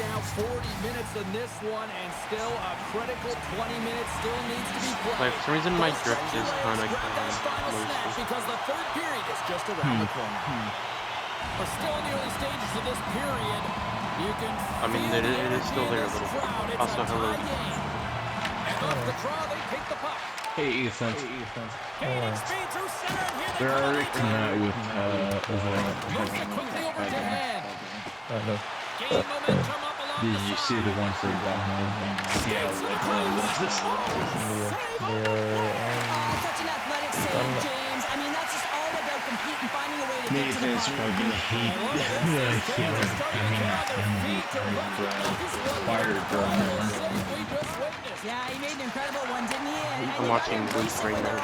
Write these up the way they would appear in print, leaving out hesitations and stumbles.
now 40 minutes in this one, and still a critical 20 minutes still needs to be played. For some reason, my drift is kind of because the third period is just around the corner. We're still in the early stages of this period. You can it is still there a little bit. Also, hello. And off the draw, they pick the puck. Hey, Ethan. They're already coming out with overall. Did you see the one for Batman? Yeah, such an athletic save, James. I mean, that's just all about compete and finding a way to get to the Nathan's probably gonna hate Yeah, he made an incredible one, didn't he? I'm watching Boost right now.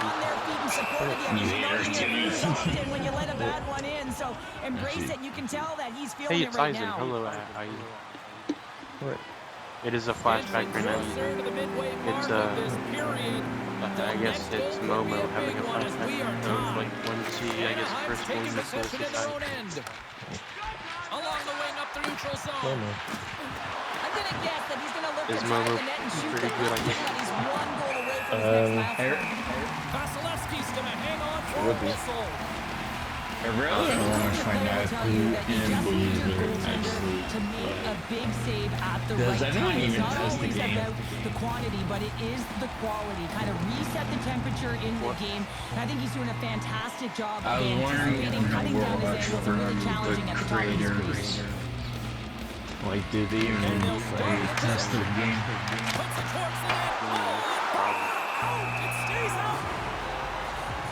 When you let a bad one in, so embrace it. You can tell that he's feeling Hey, it it's right Eisen. now. Hello, It is a flashback right now. It's I guess it's Momo having a flashback of like when she, I guess, first won the society. Along the wing up the neutral zone. I'm gonna guess that he's gonna look Is to drive Momo the net and shoot pretty the good, I puck, guess? but he's one goal away from his next milestone. Vasilevsky's gonna hang on for a whistle. I really want to find out who in Blazer actually to make a big save at the does right anyone time. even It's not test the always game? about the quantity, but it is the quality. Kind of reset the temperature in the game. And I think he's doing a fantastic job I of was wondering anticipating, cutting down his much angles, and really from challenging the at the top of his creators. crease. Like, did they even play test the game?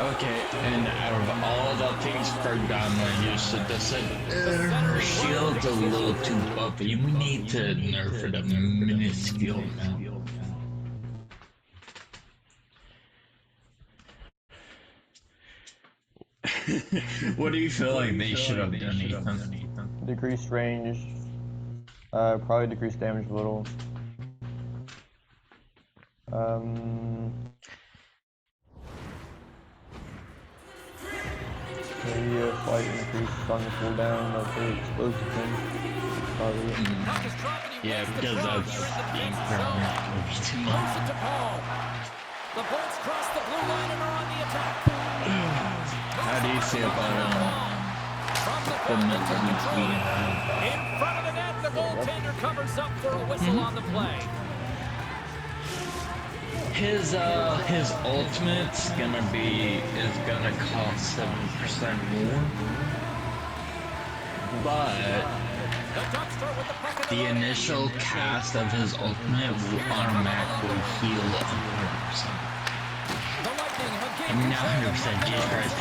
Okay, and out of all the things Cardano used to just said, her shield's a little too buffy. We need to nerf it a minuscule amount. What do you feel like they should have done, Ethan? Decreased range, probably decreased damage a little. Maybe a slight increase on the cooldown of the explosive thing. Probably. Yeah, because that's being programmed too much. The Bolts cross the blue line and are on the attack. How do you feel about the numbers being in front of the net? The goaltender covers up for a whistle on the play. His ultimate's gonna cost 7% more, but the initial cast of his ultimate will automatically heal 100%. I mean, not 100%, Jesus Christ,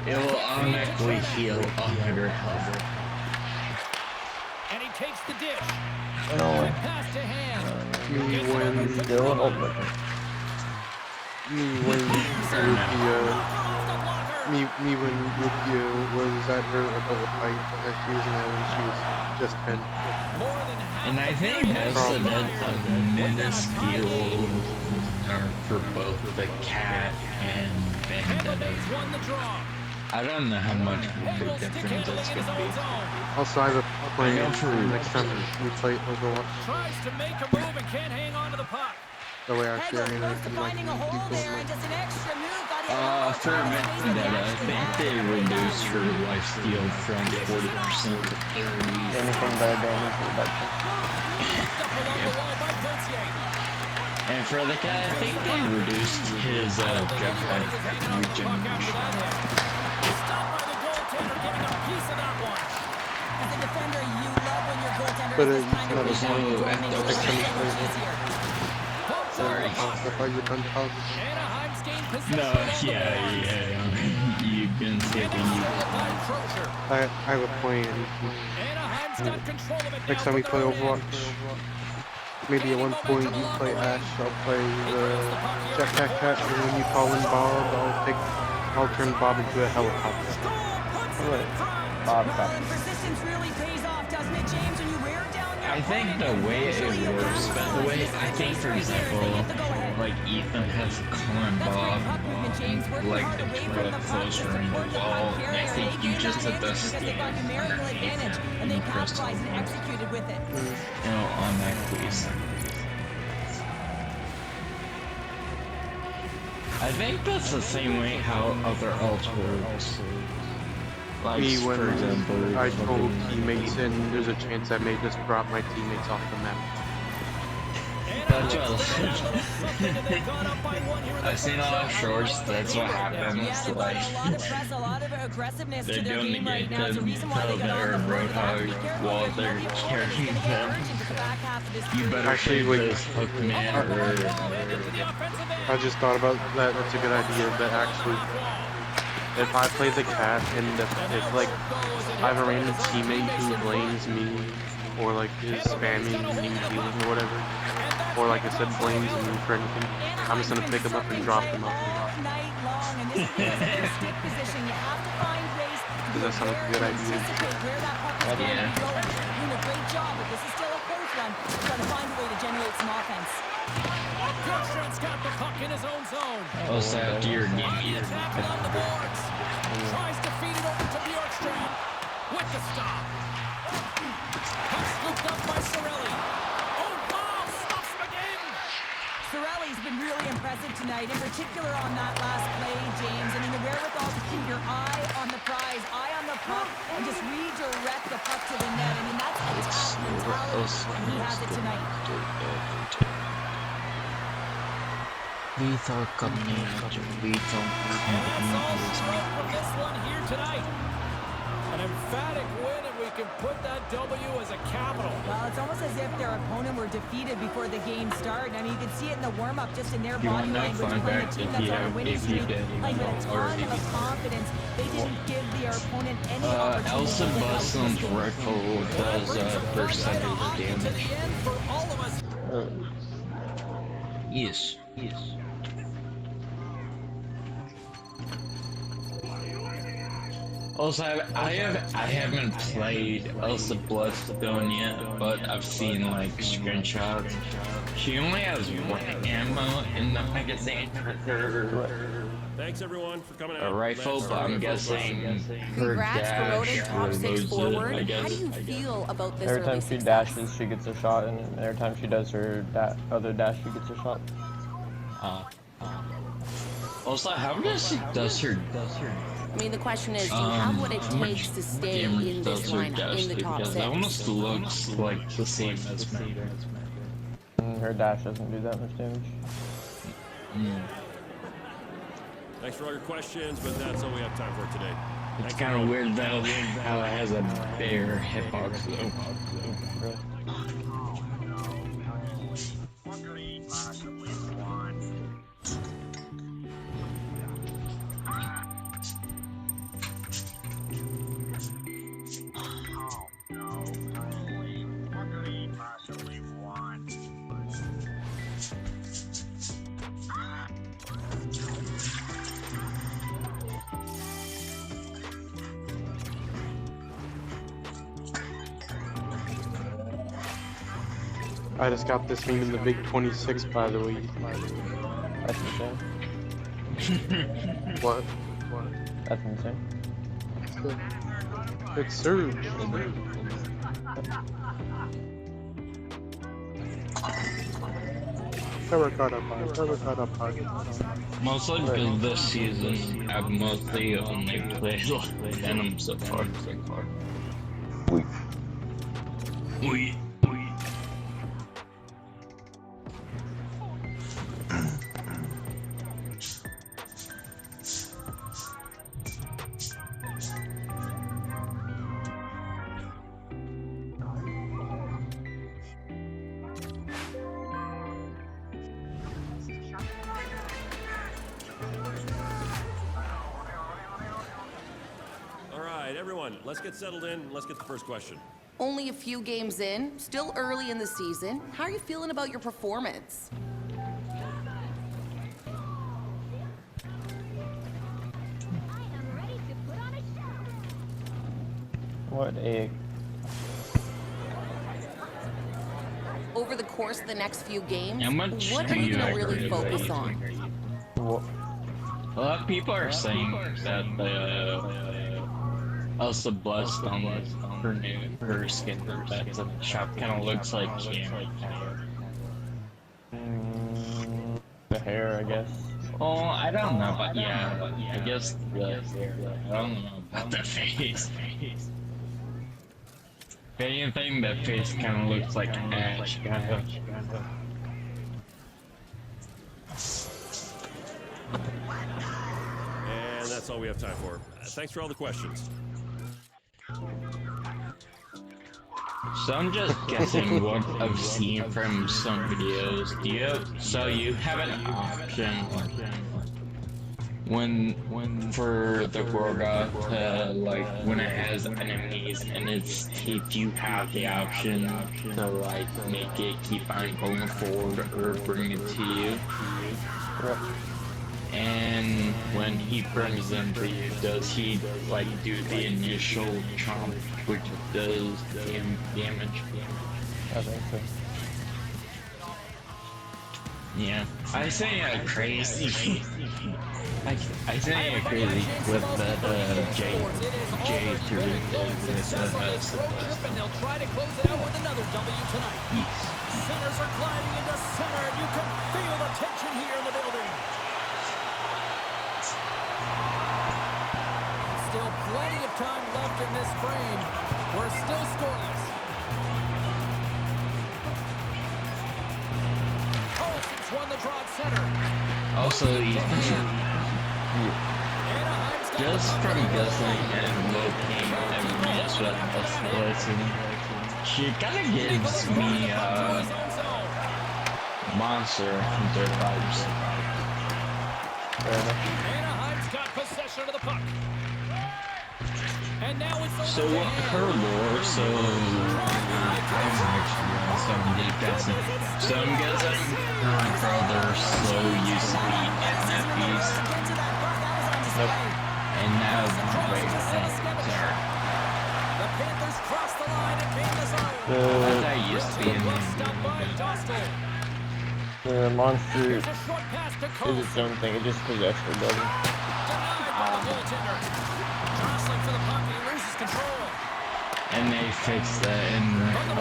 but it will automatically heal 100 health. And he takes the dish. Pass to hand. Me when Rupia was at her adult height that she was in when she was just 10. And I think that's a minuscule nerf for both the cat and Vendetta. I don't know how much of a difference it's gonna be. Also, I have a plan for next time we play Overwatch. Tries to make a move and can't hang on to the puck. That way, actually, I'm gonna do like for Vendetta, I think they reduced her lifesteal from 40% to 30%. Anything by damage reduction. And for the guy, I think they reduced his jetpack regeneration. But it's not as sorry. No, yeah. You can see it when you... I have a plan. Next time we play Overwatch, maybe at one point you play Ash, I'll play the Jetpack Cat, and when you call in Bob, I'll turn Bob into a helicopter. Bob. I think the way it works, by the way, I think, for example, like Ethan has Colin Bob, like the close range wall, and I think you just adjust the impressed capitalized and executed with it. you know, on that quiz. I think that's the same way how other alts works. Like, Me, when for example, I told teammates, and there's a chance I may just drop my teammates off the map. that's what I've seen a lot of shorts, that's what happens, Yeah, they've like, got a lot of press, a lot of aggressiveness they're to their doing game the right now. It's the game reason why they to got their on the board. roadhog Be careful, while because they're the opponent is carrying gonna get them. urgent at the back half of this You period. better Actually, save wait. this hook man, or... I just thought about that. That's a good idea. That actually, if I play the cat and if like I have a random teammate who blames me or like is spamming me healing or whatever, or like I said blames me for anything, I'm just gonna pick him up and drop him off. All night long, and this is because of their stick position. You have to find ways to Does that sound like a good idea? anticipate where that puck is going to Yeah. be going. You're doing a great job, but this is still a close run. You're trying to find a way to generate some offense. Bjorkstrand's got the puck in his own zone. Also, after your game, On the attack and on the boards. Tries to feed it over to Bjorkstrand. With the stop. Puck scooped up by Cirelli. Oh, wow! Stops him again. Cirelli's been really impressive tonight, in particular on that last play, James. I mean, the wherewithal to keep your eye on the prize, eye on the puck, and just redirect the puck to the net. I mean, that's attack mentality, and he has it tonight. Lethal combination, lethal And that's all we combination. wrote from this one here tonight. An emphatic win, and we can put that W as a capital. Well, it's almost as if their opponent were defeated before the game started. I mean, you could see it in the warm-up, just in their You body want that language, fun playing a fact team if that's you on a have- winning if you streak, did, playing with a or ton if of you- confidence. They didn't give their opponent any opportunity. Elsa to get Buston's out. rifle does percentage To damage. the end for all of us. Yes, yes. Also, I haven't played Elsa Bloodstone yet, but I've seen like screenshots. She only has one ammo in the magazine for her Thanks everyone for coming out. rifle, but I'm guessing her Congrats, promoted dash top six reloads it, forward. I guess. How do you feel about this Every early time she success? dashes, she gets a shot, and every time she does her other dash, she gets a shot. Also, how does her I mean, the question is, do you have what it how much takes to stay damage in this does her lineup, dash in the do? top Because six? it almost looks like the same as me. And her dash doesn't do that much damage. Thanks for all your questions, but that's all we have time for today. It's kind of weird though how it has a bare hitbox though. Really. I just got this meme in the Big 26, by the way. That's insane. What? That's insane. It's Surge. Mostly because this season I've mostly only played Venom so far. We. All right, everyone, let's get settled in. Let's get the first question. Only a few games in, still early in the season. How are you feeling about your performance? What a Over the course of the next few games, How much what do are you you going to really agree focus with? on? what, A lot of people are saying that Elsa Bloodstone her skin that's in the shop kind of looks like Cam. The hair, I guess. Oh, I don't know, but yeah, I guess the hair. I don't know about the face. If anything, the face kind of looks like Ash, kind of. And that's all we have time for. Thanks for all the questions. So I'm just guessing what I've seen from some videos. So you have an option when for the Gorga to like when it has enemies and it's taped, you have the option to like make it keep on going forward or bring it to you. Yep. And when he brings them to you, does he like do the initial chomp, which does damage? I think so. Yeah, I say crazy. I say crazy with that J through And they'll try to close it out with another W tonight. Centers are gliding into center, and you can feel the tension here in the building. Still plenty of time left in this frame. We're still scoreless. Carlson's won the draw at center. Also, just from guessing and looking at Minnesota, she kind of gives me Monster Hunter vibes. Anaheim's got possession of the puck. And now it's So her lore, so I'm actually some deep guessing. So I'm guessing her brother so used to be in that piece. Nope. And now wait, sorry. The Panthers cross the line and gain the zone. I thought he used to be in Stopped by Dostal. The monster Here's a short pass to is its Carlson. own thing. It just possessed her brother. Denied by the goaltender. Jostling for the puck, he loses control. And they fixed that and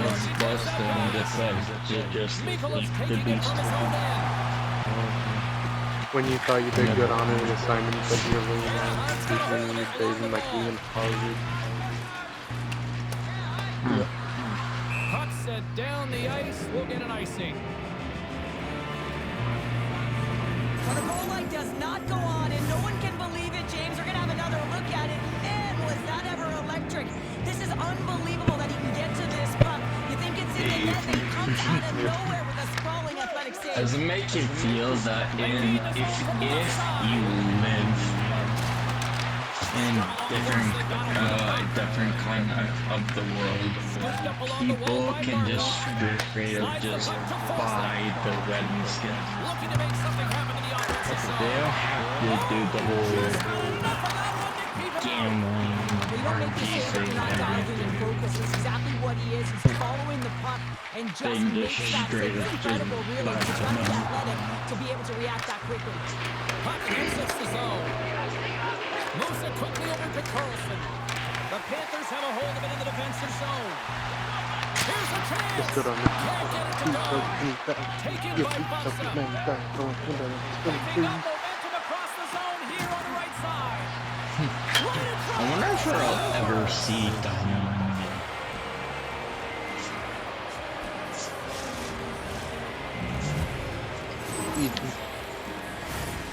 was busted and decided to just Mikolas keep the taking it beast. from his own end. When you thought you did good on an assignment, but you're really not teaching these days in like even college. Puck set down the ice. We'll get an icing. But the goal line does not go on, and no one can believe it, James. We're going to have another look at it. Man, was that ever electric. This is unbelievable that he can get to this puck. You think it's in the net, and he comes out of nowhere with a sprawling athletic save. Does it make you feel that if you live in different kind of the world, people can just straight up just buy the wedding skins. Looking to make something happen in the offensive zone. They don't have to do the whole gambling They don't make RP you say that thing you're not and diving and everything. focus. It's exactly what he is. He's following the puck and just They just makes that straight save. up It's incredible, just really. buy He's the got the money. athletic to be able to react that quickly. Puck exits the zone. Moves it quickly over to Carlson. The Panthers have a hold of it in the defensive zone. Here's a chance. Just good on Can't get it to go. Taken by Bussa. Picking up momentum across the zone here on the right side. Right in I front. wonder if I'll ever see Diamond.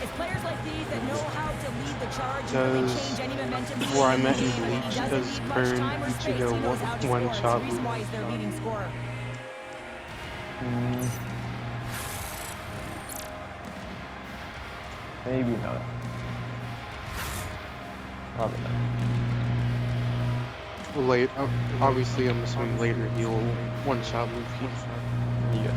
It's players like these that know how to lead the charge and really Does change any momentum. where I met in He Bleach, doesn't does need much Burn time or space. He Ichigo knows how to one score. It's shot the reason why he's their leading scorer. Maybe not. Probably not. late. Obviously, I'm assuming later he'll one-shot Luffy. Yeah.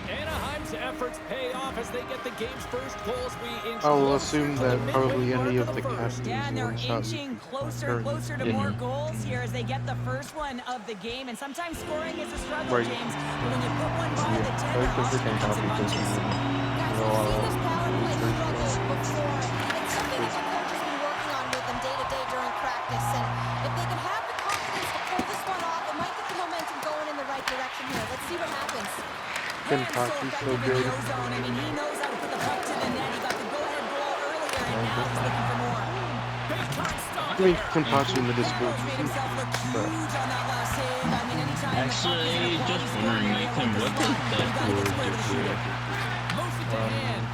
Anaheim's efforts pay off as they get the game's first goals. We inch I'll closer assume to the that midway probably mark any of the the first. captains Yeah, and they're one-shot inching closer and closer to more goals here as they get the first one of the game. And sometimes scoring is a struggle, Right. James. But when you put one by the 10, I it was often just comes in thinking bunches. about Guys, we've seen this power play struggle before, and it's something that the coach has been working on with them day to day during practice. practice. And if they can have the confidence to pull this one off, it might get the momentum going in the right direction here. Let's see what happens. Tim Hands so Pachi's so effective in good. the ozone. I mean, he knows how to put the puck to the net. He got the go-ahead goal earlier, and now he's looking for more. Big time stop I mean, there. Tim Pachi in the disposal. Made himself look huge on that last save. I mean, anytime Actually, just wondering, Nathan, what does that goal do for you? Moves it to hand.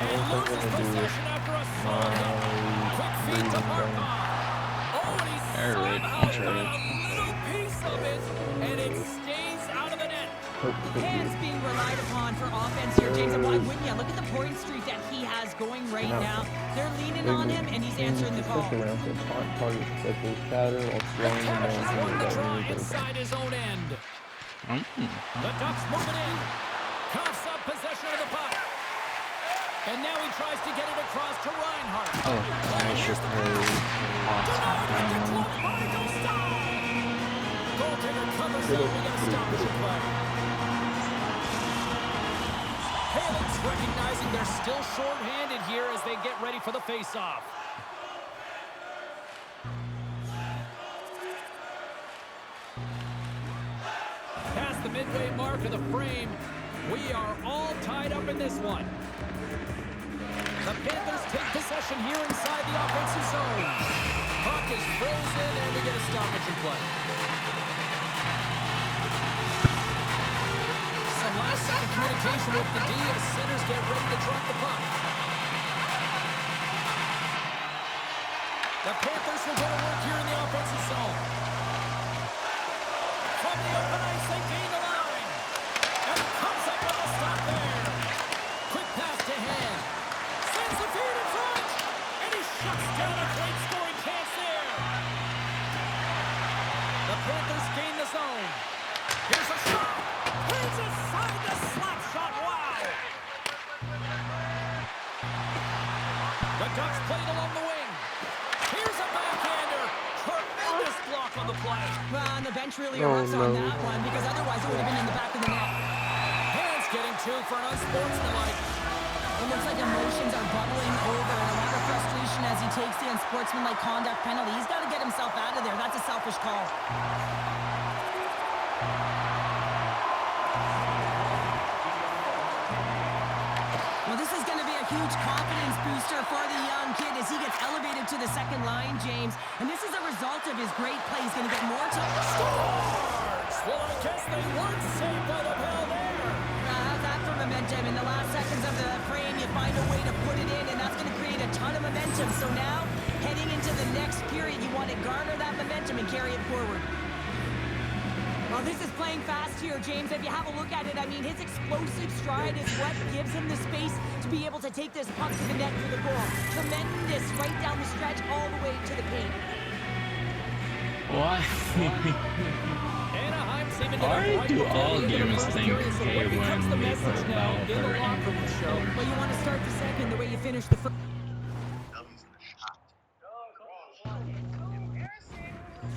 And loses possession after a solid hit. Quick feed to Markov. Oh, and he Alright, somehow that's got right. a little piece of it, and it stays out of the net. Hands being relied upon for offense here, James. And why wouldn't you? Look at the point streak that he has going right now. They're leaning on him, and he's answering the call. Push around to target successful shatter while slowing him Cash has down won the to draw the inside his own end. The Ducks move it in. Coughs up possession of the puck. And now he tries to get it across to Reinhardt. Oh, I should play Denied with the glove by Dostal. Goaltender covers it. We got to stop the play. Haley's recognizing they're still short-handed here as they get ready for the face-off. Past the midway mark of the frame, we are all tied up in this one. The Panthers take possession here inside the offensive zone. Puck is frozen, and we get a stoppage in play. Some last-second communication with the D as centers get ready to drop the puck. The Panthers will go to work here in the offensive zone. From the open ice, they gain the line. And it comes up with a stop there. Quick pass to hand. Sends the feed in front. And he shuts down a great scoring chance there. The Panthers gain the zone. Here's a shot. Plays aside the slap shot. Wow. The Ducks played along the wing. Here's a backhander. Tremendous block on the play. Well, and the bench really erupts on that one because otherwise it would have been in the back of the net. Hands getting two for an unsportsmanlike. It looks like emotions are bubbling over and a lot of frustration as he takes the unsportsmanlike conduct penalty. He's got to get himself out of there. That's a selfish call. Well, this is going to be a huge confidence booster for the young kid as he gets elevated to the second line, James. And this is a result of his great play. He's going to get more time. Scores! Well, I guess they weren't saved by the bell there. How's that for momentum? In the last seconds of the frame, you find a way to put it in, and that's going to create a ton of momentum. So now, heading into the next period, you want to garner that momentum and carry it forward. Well, this is playing fast here, James. If you have a look at it, I mean, his explosive stride is what gives him the space to be able to take this puck to the net for the goal. Tremendous right down the stretch all the way to the paint. Why? Anaheim seeming to Why do all gamers think K when they put now in the Valver locker room in show. But you want to start the second the way you finish the first.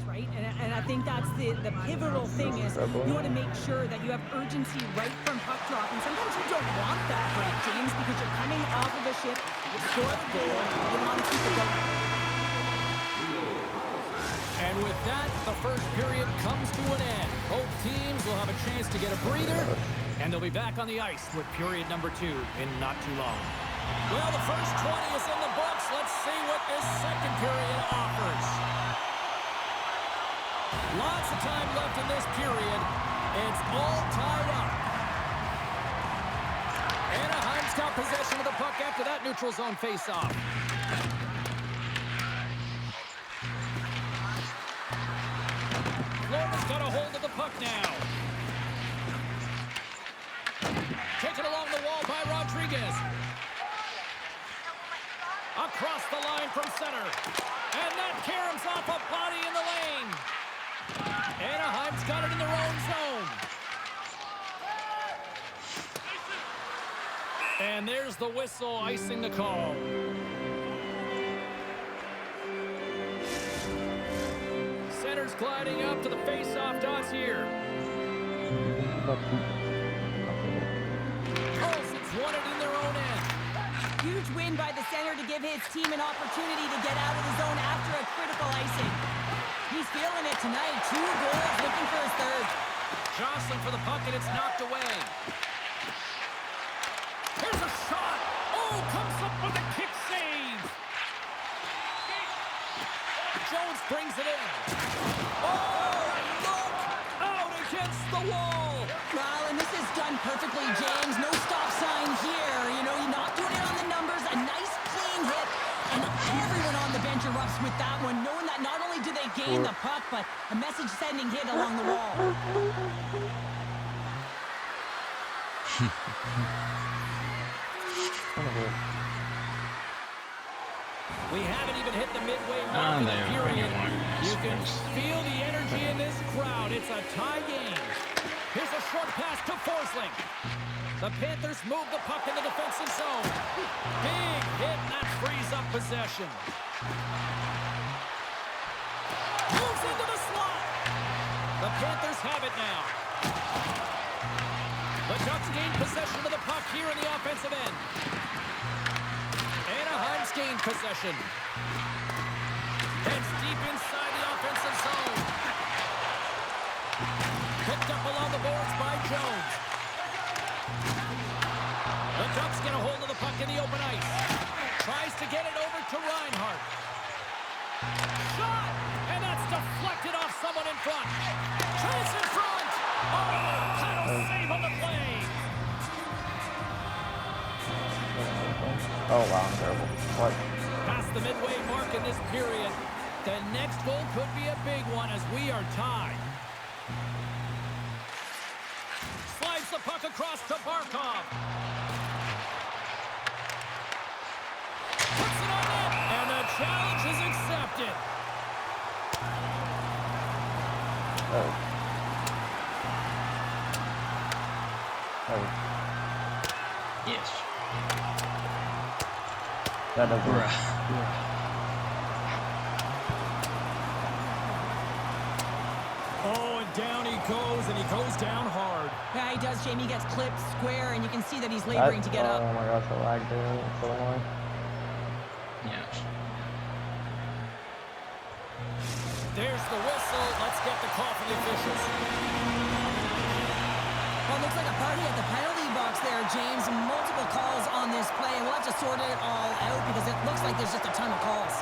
Right? And I think that's the pivotal thing is you want to make sure that you have urgency right from puck drop. And sometimes you don't want that, right, James, because you're coming off of a shift, you score the goal, you want to keep it going. And with that, the first period comes to an end. Both teams will have a chance to get a breather, and they'll be back on the ice with period number 2 in not too long. Well, the first 20 is in the books. Let's see what this second period offers. Lots of time left in this period. It's all tied up. Anaheim's got possession of the puck after that neutral zone faceoff. Florida's got a hold of the puck now. Taken along the wall by Rodriguez. Across the line from center. And that caroms off a body in the lane. Anaheim's got it in their own zone. And there's the whistle icing the call. Center's gliding up to the face-off dots here. Carlson's won it in their own end. huge win by the center to give his team an opportunity to get out of the zone after a critical icing. He's feeling it tonight. 2 goals, looking for his third. Jostling for the puck, and it's knocked away. Here's a shot. Oh, comes up with a kick save. Jones brings it in. Oh, look! Out against the wall. Well, and this is done perfectly, James. No stop sign here. You know, you're not doing it on the numbers. A nice, clean hit. And everyone on the bench erupts with that one, knowing that not only do they gain the puck, but a message-sending hit along the wall. We haven't even hit the midway mark of the period. You can feel the energy in this crowd. It's a tie game. Here's a short pass to Forsling. The Panthers move the puck in the defensive zone. Big hit, and that frees up possession. Moves into the slot. The Panthers have it now. The Ducks gain possession of the puck here in the offensive end. Anaheim's gained possession. Heads deep inside the offensive zone. Picked up along the boards by Jones. The Ducks get a hold of the puck in the open ice. Tries to get it over to Reinhart. Shot! And that's deflected off someone in front. Chase in front! Oh, paddle save on the play! Oh wow, terrible. What? Past the midway mark in this period. The next goal could be a big one as we are tied. Slides the puck across to Barkov. Puts it on net, and the challenge is accepted. Oh. Oh. Yes. That doesn't work. Oh, and down he goes, and he goes down hard. Yeah, he does, Jamie. He gets clipped square, and you can see that he's laboring to get up. Oh my gosh, the lag there. It's so annoying. Yes. There's the whistle. Let's get the call from the officials. Well, it looks like a party at the penalty box there, James. Multiple calls on this play, and we'll have to sort it all out because it looks like there's just a ton of calls.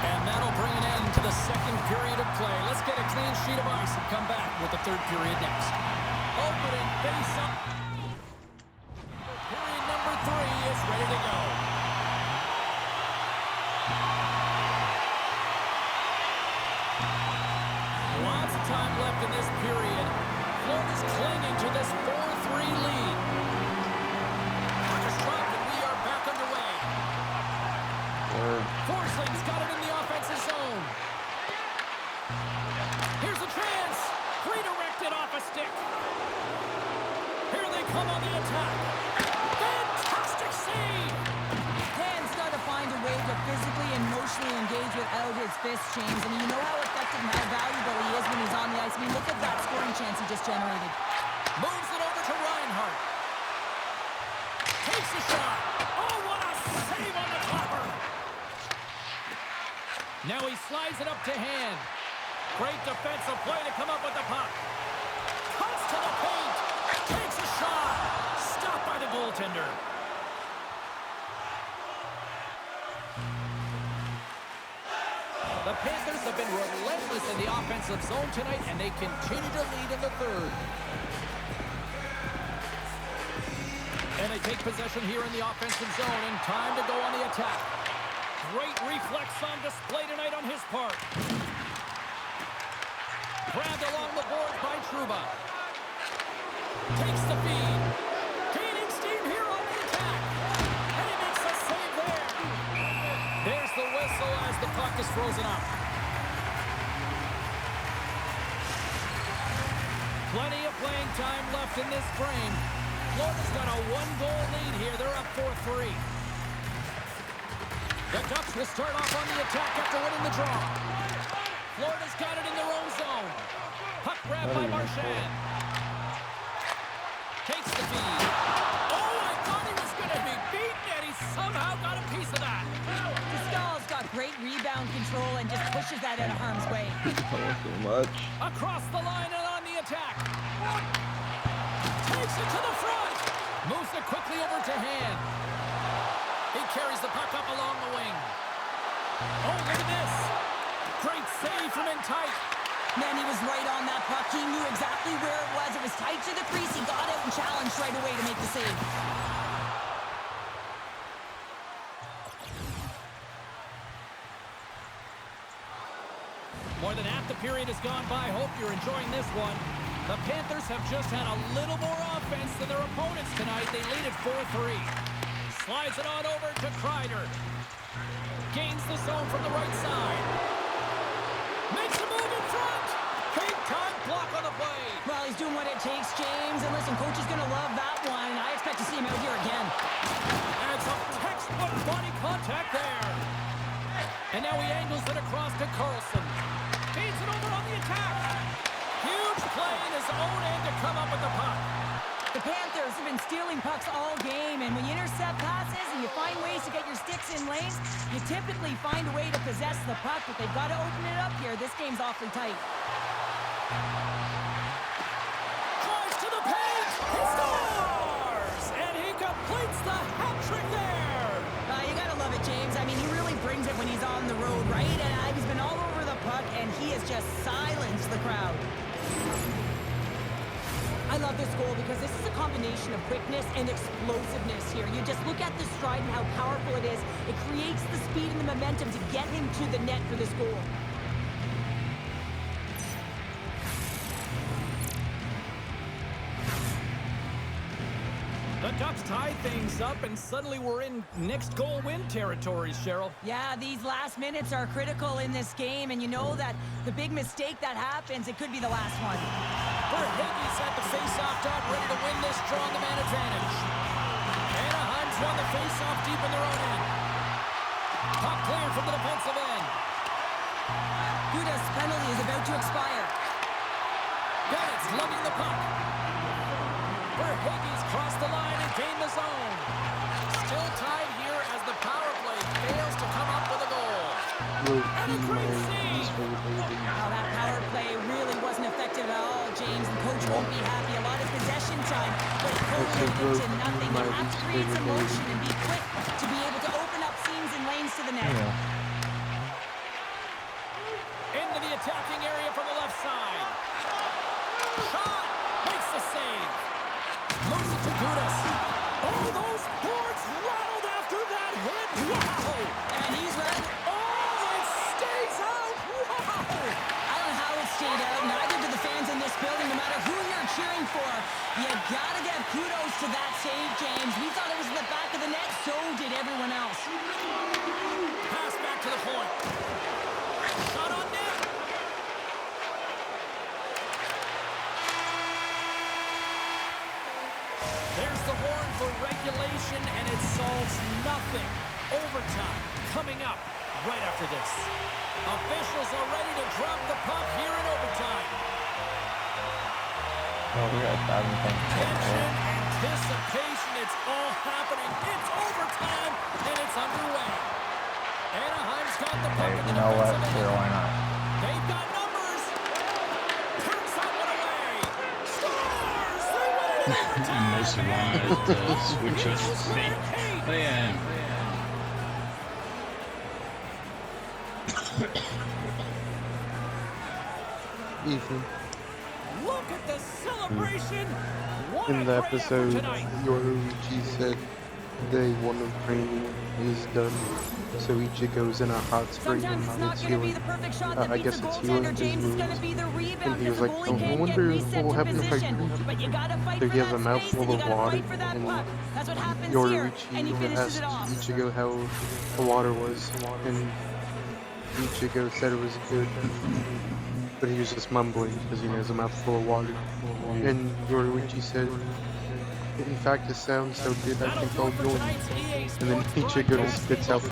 And that'll bring an end to the second period of play. Let's get a clean sheet of ice and come back with the third period next. Opening face-up. Period number 3 is ready to go. Lots of time left in this period. Florida's clinging to this 4-3 lead. Puck is dropped, and we are back underway. Forsling's got it in the offensive zone. Here's a chance. Redirected off a stick. Here they come on the attack. Fantastic save. Dan's got to find a way to physically and emotionally engage without his fists, James. I mean, you know how effective and how valuable he is when he's on the ice. I mean, look at that scoring chance he just generated. Moves it over to Reinhart. Takes a shot. Oh, what a save on the topper. Now he slides it up to hand. Great defensive play to come up with the puck. Cuts to the paint. Takes a shot. Stopped by the goaltender. The Panthers have been relentless in the offensive zone tonight, and they continue to lead in the third. And they take possession here in the offensive zone, and time to go on the attack. Great reflex on display tonight on his part. Grabbed along the boards by Trouba. Takes the feed. Gaining steam here on the attack. And he makes a save there. There's the whistle as the puck is frozen up. Plenty of playing time left in this frame. Florida's got a 1-goal lead here. They're up 4-3. The Ducks will start off on the attack after winning the draw. Florida's got it in their own zone. Puck grabbed by Marchand. somehow got a piece of that. Pascal's got great rebound control and just pushes that out of harm's way. So much. Across the line and on the attack. Takes it to the front. Moves it quickly over to hand. He carries the puck up along the wing. Oh, look at this. Great save from in tight. Man, he was right on that puck. He knew exactly where it was. It was tight to the crease. He got out and challenged right away to make the save. More than half the period has gone by. Hope you're enjoying this one. The Panthers have just had a little more offense than their opponents tonight. They lead at 4-3. Slides it on over to Kreider. Gains the zone from the right side. Makes a move in front. Big time block on the play. Well, he's doing what it takes, James. And listen, coach is going to love that one. I expect to see him out here again. And some textbook body contact there. And now he angles it across to Carlson. Feeds it over on the attack. Huge play in his own end to come up with the puck. The Panthers have been stealing pucks all game, and when you intercept passes and you find ways to get your sticks in lanes, you typically find a way to possess the puck, but they've got to open it up here. This game's awfully tight. Drives to the paint. He scores! And he completes the hat trick there. You got to love it, James. I mean, he really brings it when he's on the road, right? And he's been all over the puck, and he has just silenced the crowd. I love this goal because this is a combination of quickness and explosiveness here. You just look at the stride and how powerful it is. It creates the speed and the momentum to get him to the net for this goal. The Ducks tie things up, and suddenly we're in next goal win territory, Cheryl. Yeah, these last minutes are critical in this game, and you know that the big mistake that happens, it could be the last one. Verhaeghe's at the face-off dot, ready to win this draw on the man advantage. Anaheim's won the face-off deep in their own end. Puck cleared from the defensive end. Guda's penalty is about to expire. Bennett's lugging the puck. Verhaeghe's crossed the line and gained the zone. Still tied here as the power play fails to come up with a goal. And a great save. Oh, that power play really wasn't effective at all, James, and coach won't be happy. A lot of possession time, but it culminated into nothing. You have to create some motion and be quick to be able to open up seams and lanes to the net. Into the attacking area from the left side. Shot! Makes the save. Moves it to Gudas. Oh, those boards rattled after that hit. Wow! And he's right. Oh, it stays out. Wow! I don't know how it stayed out. Neither do the fans in this building, no matter who you're cheering for. You gotta give kudos to that save, James. We thought it was in the back of the net. So did everyone else. Pass back to the point. Shot on net. There's the horn for regulation, and it solves nothing. Overtime coming up right after this. Officials are ready to drop the puck here in overtime. Oh, we got Tension, anticipation, it's all happening. It's overtime, and it's underway. Anaheim's got the puck in the you know what? defensive Sure, end. why not? They've got numbers. Turns that one away. Scores! They win it in overtime. Most wanted to switch up the thing. Oh, yeah. Ethan, Look at the celebration. What in a the great effort episode, tonight. Yoruichi said day one of training is done, so Ichi goes in a hot spring and Sometimes it's not it's going to be healing. the perfect shot that I beats guess the it's goaltender, healing his James. It's going to wounds. be the rebound And he because was the like, goalie oh, I can't get wonder reset what will to happen if I position. breathe. But you got to fight So for he has that a space, mouthful and you of got to water, fight for that and puck. That's what happens here, and he Yoruichi finishes it asked off. Ichigo how the water was, and Ichigo said it was good. But he was just mumbling because he has a mouthful of water. And Yoruichi said, in fact, it sounds so good I think I'll join. And then Ichigo spits out